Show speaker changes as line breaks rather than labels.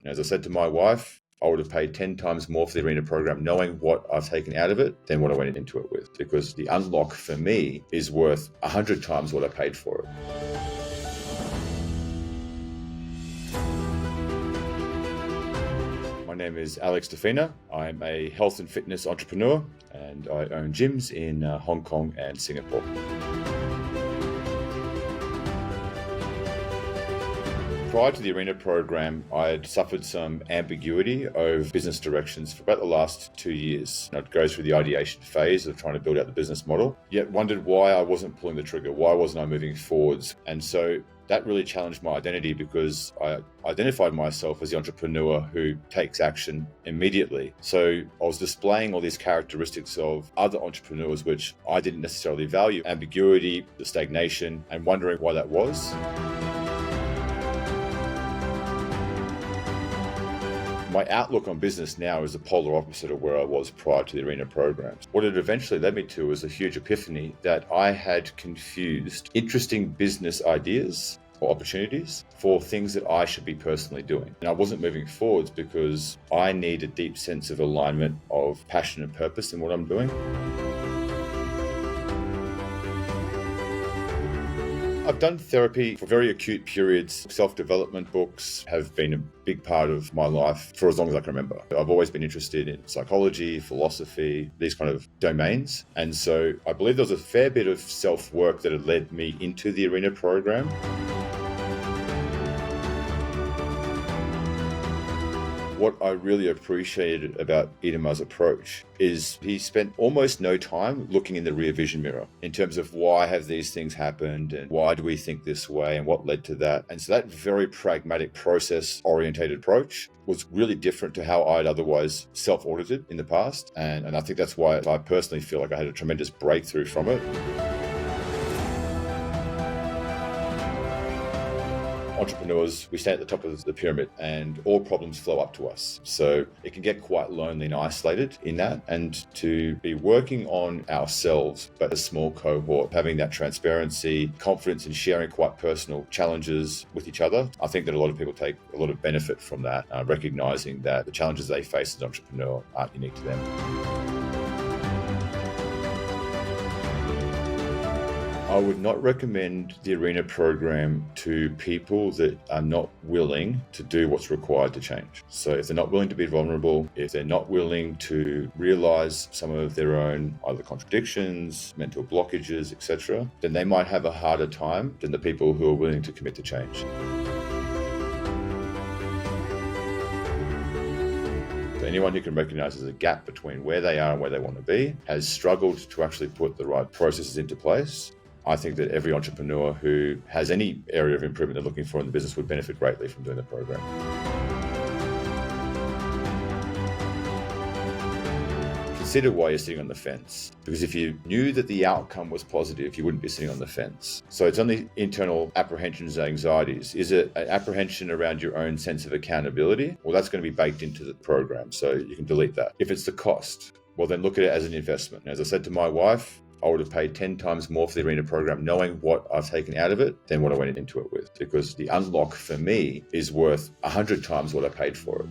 And as I said to my wife, I would have paid 10 times more for the arena program knowing what I've taken out of it than what I went into it with, because the unlock for me is worth 100 times what I paid for it. My name is Alex Fina. I'm a health and fitness entrepreneur, and I own gyms in Hong Kong and Singapore. Prior to the arena program, I had suffered some ambiguity over business directions for about the last 2 years. I'd go through the ideation phase of trying to build out the business model, yet wondered why I wasn't pulling the trigger, why wasn't I moving forwards? And so that really challenged my identity, because I identified myself as the entrepreneur who takes action immediately. So I was displaying all these characteristics of other entrepreneurs, which I didn't necessarily value: ambiguity, the stagnation, and wondering why that was. My outlook on business now is the polar opposite of where I was prior to the arena programs. What it eventually led me to was a huge epiphany that I had confused interesting business ideas or opportunities for things that I should be personally doing. And I wasn't moving forwards because I need a deep sense of alignment of passion and purpose in what I'm doing. I've done therapy for very acute periods. Self-development books have been a big part of my life for as long as I can remember. I've always been interested in psychology, philosophy, these kind of domains. And so I believe there was a fair bit of self-work that had led me into the arena program. What I really appreciated about Idema's approach is he spent almost no time looking in the rear vision mirror in terms of why have these things happened and why do we think this way and what led to that. And so that very pragmatic, process-orientated approach was really different to how I'd otherwise self-audited in the past. And I think that's why I personally feel like I had a tremendous breakthrough from it. Entrepreneurs, we stand at the top of the pyramid and all problems flow up to us. So it can get quite lonely and isolated in that. And to be working on ourselves, but a small cohort, having that transparency, confidence in sharing quite personal challenges with each other, I think that a lot of people take a lot of benefit from that, recognizing that the challenges they face as an entrepreneur aren't unique to them. I would not recommend the arena program to people that are not willing to do what's required to change. So if they're not willing to be vulnerable, if they're not willing to realize some of their own either contradictions, mental blockages, etc., then they might have a harder time than the people who are willing to commit to change. Anyone who can recognize there's a gap between where they are and where they want to be has struggled to actually put the right processes into place. I think that every entrepreneur who has any area of improvement they're looking for in the business would benefit greatly from doing the program. Consider why you're sitting on the fence, because if you knew that the outcome was positive, you wouldn't be sitting on the fence. So it's only internal apprehensions and anxieties. Is it an apprehension around your own sense of accountability? Well, that's going to be baked into the program, so you can delete that. If it's the cost, well, then look at it as an investment. As I said to my wife, I would have paid 10 times more for the arena program knowing what I've taken out of it than what I went into it with, because the unlock for me is worth 100 times what I paid for it.